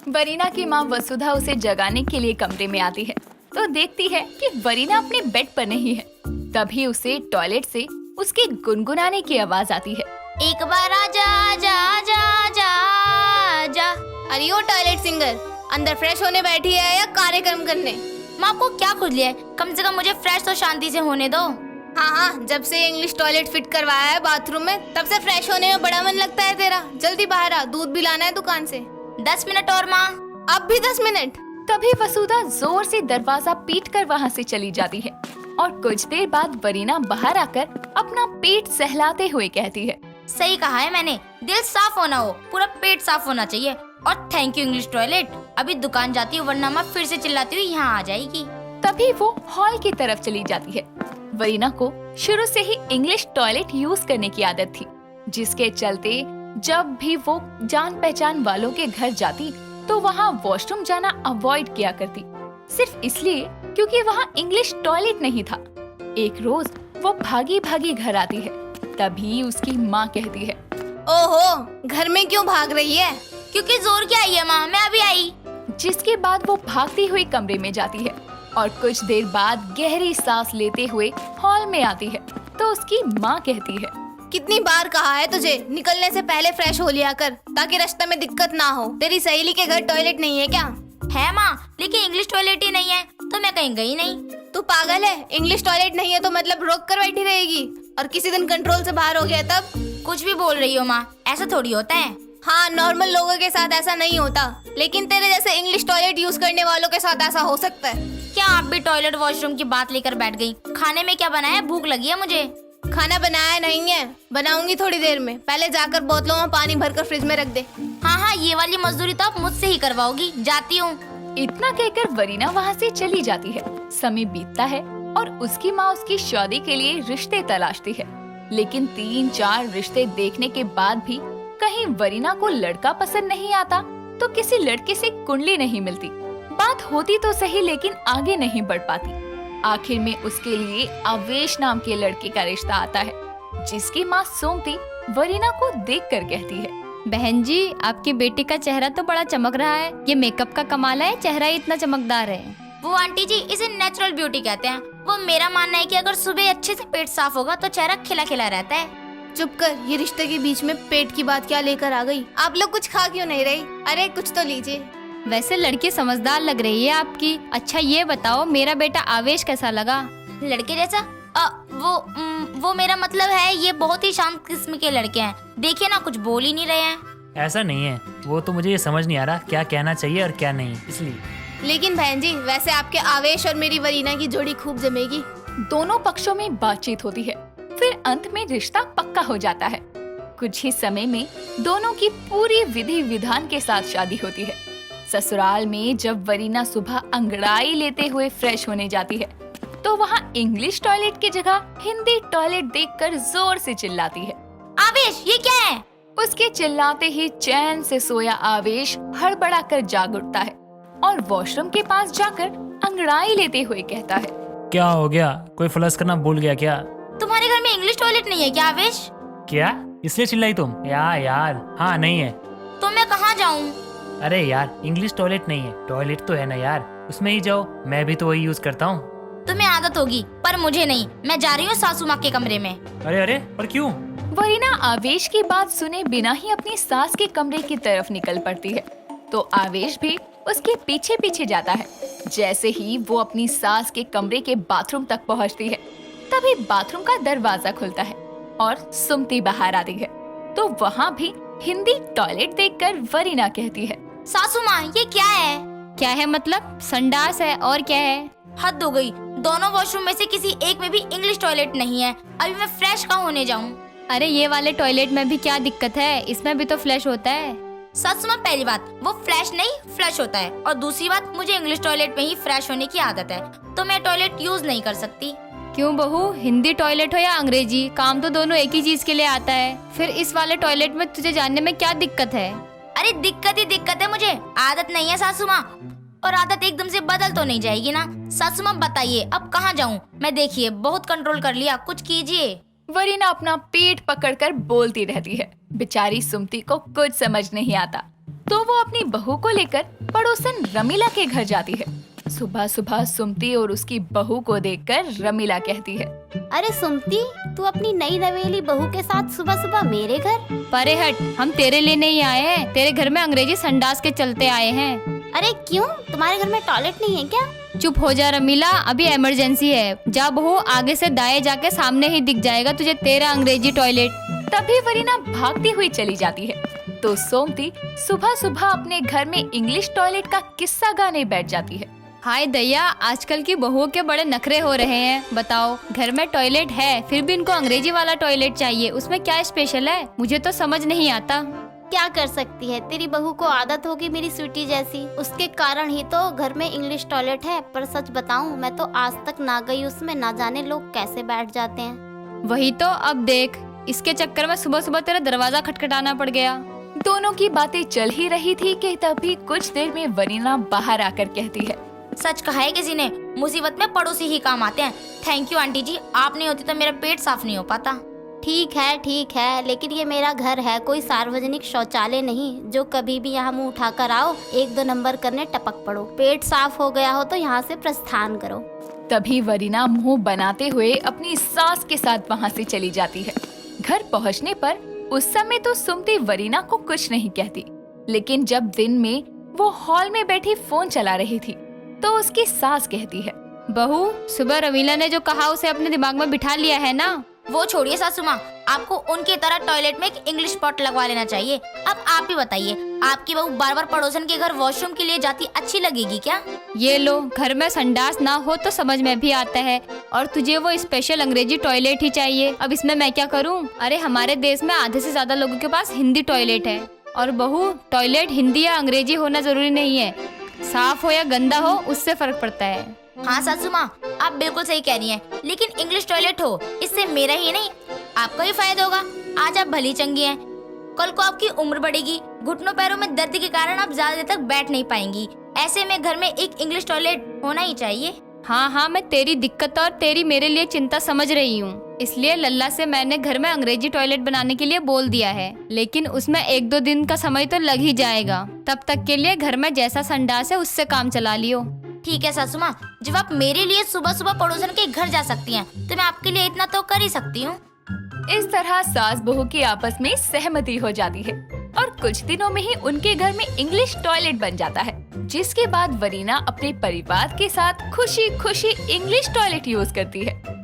वरीना की माँ वसुधा उसे जगाने के लिए कमरे में आती है तो देखती है कि वरीना अपने बेड पर नहीं है। तभी उसे टॉयलेट से उसके गुनगुनाने की आवाज आती है। एक बार आजा आजा आजा आजा आजा। अरे ओ टॉयलेट सिंगर, अंदर फ्रेश होने बैठी है या कार्यक्रम करने? माँ को क्या खुजली है, कम से कम मुझे फ्रेश तो शांति से होने दो। हाँ, जब से इंग्लिश टॉयलेट फिट करवाया है बाथरूम में तब से फ्रेश होने में बड़ा मन लगता है तेरा। जल्दी बाहर आ, दूध भी लाना है दुकान से। 10 मिनट और माँ। अब भी 10 मिनट? तभी वसुधा जोर से दरवाजा पीटकर वहाँ से चली जाती है और कुछ देर बाद वरीना बाहर आकर अपना पेट सहलाते हुए कहती है, सही कहा है मैंने, दिल साफ होना हो, पूरा पेट साफ होना चाहिए। और थैंक यू इंग्लिश टॉयलेट। अभी दुकान जाती हूँ वरना माँ फिर से चिल्लाती हुई यहाँ आ जाएगी। तभी वो हॉल की तरफ चली जाती है। वरीना को शुरू से ही इंग्लिश टॉयलेट यूज करने की आदत थी, जिसके चलते जब भी वो जान पहचान वालों के घर जाती तो वहाँ वॉशरूम जाना अवॉइड किया करती, सिर्फ इसलिए क्योंकि वहाँ इंग्लिश टॉयलेट नहीं था। एक रोज वो भागी भागी घर आती है। तभी उसकी माँ कहती है, ओहो, घर में क्यों भाग रही है? क्योंकि जोर क्या आई है माँ, मैं अभी आई। जिसके बाद वो भागती हुई कमरे में जाती है और कुछ देर बाद गहरी सांस लेते हुए हॉल में आती है तो उसकी माँ कहती है, कितनी बार कहा है तुझे निकलने से पहले फ्रेश हो लिया कर ताकि रास्ते में दिक्कत ना हो। तेरी सहेली के घर टॉयलेट नहीं है क्या? है माँ, लेकिन इंग्लिश टॉयलेट ही नहीं है तो मैं कहीं गई नहीं। तू पागल है? इंग्लिश टॉयलेट नहीं है तो मतलब रोक कर बैठी रहेगी और किसी दिन कंट्रोल से बाहर हो गया तब? कुछ भी बोल रही हो माँ, ऐसा थोड़ी होता है। हाँ, नॉर्मल लोगों के साथ ऐसा नहीं होता, लेकिन तेरे जैसे इंग्लिश टॉयलेट यूज करने वालों के साथ ऐसा हो सकता है। क्या आप भी टॉयलेट वॉशरूम की बात लेकर बैठ गई? खाने में क्या बनाया है? भूख लगी है मुझे। खाना बनाया नहीं है, बनाऊंगी थोड़ी देर में। पहले जाकर बोतलों में पानी भरकर फ्रिज में रख दे। हाँ, ये वाली मजदूरी तो आप मुझसे ही करवाओगी। जाती हूँ। इतना कहकर वरीना वहाँ से चली जाती है। समय बीतता है और उसकी माँ उसकी शादी के लिए रिश्ते तलाशती है, लेकिन 3-4 रिश्ते देखने के बाद भी कहीं वरीना को लड़का पसंद नहीं आता तो किसी लड़के से कुंडली नहीं मिलती। बात होती तो सही लेकिन आगे नहीं बढ़ पाती। आखिर में उसके लिए आवेश नाम के लड़के का रिश्ता आता है, जिसकी माँ सोमती वरीना को देखकर कहती है, बहन जी, आपकी बेटी का चेहरा तो बड़ा चमक रहा है। ये मेकअप का कमाल है, चेहरा ही इतना चमकदार है। वो आंटी जी, इसे नेचुरल ब्यूटी कहते हैं। वो मेरा मानना है कि अगर सुबह अच्छे से पेट साफ होगा तो चेहरा खिला खिला रहता है। चुप कर, ये रिश्ते के बीच में पेट की बात क्या लेकर आ गई? आप लोग कुछ खा क्यों नहीं रही? अरे कुछ तो लीजिए। वैसे लड़की समझदार लग रही है आपकी। अच्छा ये बताओ, मेरा बेटा आवेश कैसा लगा? लड़के जैसा? वो मेरा मतलब है ये बहुत ही शांत किस्म के लड़के हैं। देखिए ना, कुछ बोल ही नहीं रहे हैं। ऐसा नहीं है, वो तो मुझे ये समझ नहीं आ रहा क्या कहना चाहिए और क्या नहीं, इसलिए। लेकिन बहन जी, वैसे आपके आवेश और मेरी वरीना की जोड़ी खूब जमेगी। दोनों पक्षों में बातचीत होती है, फिर अंत में रिश्ता पक्का हो जाता है। कुछ ही समय में दोनों की पूरी विधि विधान के साथ शादी होती है। ससुराल में जब वरीना सुबह अंगड़ाई लेते हुए फ्रेश होने जाती है तो वहाँ इंग्लिश टॉयलेट की जगह हिंदी टॉयलेट देखकर जोर से चिल्लाती है, आवेश, ये क्या है? उसके चिल्लाते ही चैन से सोया आवेश हड़बड़ा कर जाग उठता है और वॉशरूम के पास जाकर अंगड़ाई लेते हुए कहता है, क्या हो गया? कोई फ्लश करना भूल गया क्या? तुम्हारे घर में इंग्लिश टॉयलेट नहीं है क्या आवेश? क्या इसलिए चिल्लाई तुम? यार हाँ नहीं है। तो मैं कहाँ जाऊँ? अरे यार, इंग्लिश टॉयलेट नहीं है, टॉयलेट तो है ना यार, उसमें ही जाओ। मैं भी तो वही यूज करता हूँ। तुम्हें आदत होगी पर मुझे नहीं। मैं जा रही हूँ सासू माँ के कमरे में। अरे पर क्यों? वरीना आवेश की बात सुने बिना ही अपनी सास के कमरे की तरफ निकल पड़ती है तो आवेश भी उसके पीछे पीछे जाता है। जैसे ही वो अपनी सास के कमरे के बाथरूम तक पहुँचती है तभी बाथरूम का दरवाजा खुलता है और सुमती बाहर आती है तो वहाँ भी हिंदी टॉयलेट देखकर वरीना कहती है, सासू माँ, ये क्या है? क्या है मतलब? संडास है, और क्या है? हद हो गई, दोनों वॉशरूम में से किसी एक में भी इंग्लिश टॉयलेट नहीं है। अभी मैं फ्रेश कहाँ होने जाऊँ? अरे ये वाले टॉयलेट में भी क्या दिक्कत है? इसमें भी तो फ्लैश होता है। सासू माँ, पहली बात वो फ्लैश नहीं फ्लश होता है, और दूसरी बात मुझे इंग्लिश टॉयलेट में ही फ्रेश होने की आदत है तो मैं टॉयलेट यूज नहीं कर सकती। क्यों बहू, हिंदी टॉयलेट हो या अंग्रेजी, काम तो दोनों एक ही चीज के लिए आता है। फिर इस वाले टॉयलेट में तुझे जानने में क्या दिक्कत है? अरे दिक्कत ही दिक्कत है, मुझे आदत नहीं है सासू माँ। और आदत एकदम से बदल तो नहीं जाएगी ना। सासू माँ बताइए अब कहाँ जाऊँ मैं? देखिए बहुत कंट्रोल कर लिया, कुछ कीजिए। वरीना अपना पेट पकड़कर बोलती रहती है। बेचारी सुमती को कुछ समझ नहीं आता। तो वो अपनी बहू को लेकर पड़ोसन रमीला के घर जाती है। सुबह सुबह सुमति और उसकी बहू को देखकर रमीला कहती है, अरे सुमति, तू अपनी नई नवेली बहू के साथ सुबह सुबह मेरे घर? परे हट, हम तेरे लिए नहीं आए हैं, तेरे घर में अंग्रेजी संडास के चलते आए हैं। अरे क्यों, तुम्हारे घर में टॉयलेट नहीं है क्या? चुप हो जा रमीला, अभी इमरजेंसी है। जा बहू, आगे से दाएं जाके सामने ही दिख जाएगा तुझे तेरा अंग्रेजी टॉयलेट। तभी वरीना भागती हुई चली जाती है तो सोमती सुबह सुबह अपने घर में इंग्लिश टॉयलेट का किस्सा गाने बैठ जाती है। हाय दया, आजकल की बहुओं के बड़े नखरे हो रहे हैं। बताओ, घर में टॉयलेट है फिर भी इनको अंग्रेजी वाला टॉयलेट चाहिए, उसमें क्या स्पेशल है? मुझे तो समझ नहीं आता। क्या कर सकती है, तेरी बहू को आदत होगी मेरी स्वीटी जैसी, उसके कारण ही तो घर में इंग्लिश टॉयलेट है। पर सच बताऊं, मैं तो आज तक ना गई उसमें, ना जाने लोग कैसे बैठ जाते हैं। वही तो, अब देख, इसके चक्कर में सुबह सुबह तेरा दरवाजा खटखटाना पड़ गया। दोनों की बातें चल ही रही थी कि तभी कुछ देर में वरीना बाहर आकर कहती है, सच कहा है किसी ने, मुसीबत में पड़ोसी ही काम आते हैं। थैंक यू आंटी जी, आप नहीं होती तो मेरा पेट साफ नहीं हो पाता। ठीक है, लेकिन ये मेरा घर है, कोई सार्वजनिक शौचालय नहीं जो कभी भी यहाँ मुंह उठाकर आओ, 1-2 नंबर करने टपक पड़ो। पेट साफ हो गया हो तो यहाँ से प्रस्थान करो। तभी वरीना मुंह बनाते हुए अपनी सास के साथ वहाँ से चली जाती है। घर पहुँचने पर उस समय तो सुमति वरीना को कुछ नहीं कहती, लेकिन जब दिन में वो हॉल में बैठी फोन चला रही थी तो उसकी सास कहती है, बहू, सुबह रमीला ने जो कहा उसे अपने दिमाग में बिठा लिया है ना? वो छोड़िए सासू माँ, आपको उनकी तरह टॉयलेट में एक इंग्लिश पॉट लगवा लेना चाहिए। अब आप ही बताइए, आपकी बहू बार बार पड़ोसन के घर वॉशरूम के लिए जाती अच्छी लगेगी क्या? ये लो, घर में संडास ना हो तो समझ में भी आता है, और तुझे वो स्पेशल अंग्रेजी टॉयलेट ही चाहिए। अब इसमें मैं क्या करूं? अरे हमारे देश में आधे से ज्यादा लोगों के पास हिंदी टॉयलेट है। और बहू, टॉयलेट हिंदी या अंग्रेजी होना जरूरी नहीं है, साफ हो या गंदा हो उससे फर्क पड़ता है। हाँ सासू माँ, आप बिल्कुल सही कह रही हैं, लेकिन इंग्लिश टॉयलेट हो, इससे मेरा ही नहीं आपका भी फायदा होगा। आज आप भली चंगी हैं, कल को आपकी उम्र बढ़ेगी, घुटनों पैरों में दर्द के कारण आप ज्यादा देर तक बैठ नहीं पाएंगी। ऐसे में घर में एक इंग्लिश टॉयलेट होना ही चाहिए। हाँ, मैं तेरी दिक्कत और तेरी मेरे लिए चिंता समझ रही हूँ, इसलिए लल्ला से मैंने घर में अंग्रेजी टॉयलेट बनाने के लिए बोल दिया है, लेकिन उसमें 1-2 दिन का समय तो लग ही जाएगा। तब तक के लिए घर में जैसा संडास है उससे काम चला लियो। ठीक है सासू माँ, जब आप मेरे लिए सुबह सुबह पड़ोसन के घर जा सकती हैं, तो मैं आपके लिए इतना तो कर ही सकती हूँ। इस तरह सास बहू की आपस में सहमति हो जाती है और कुछ दिनों में ही उनके घर में इंग्लिश टॉयलेट बन जाता है, जिसके बाद वरीना अपने परिवार के साथ खुशी खुशी इंग्लिश टॉयलेट यूज करती है।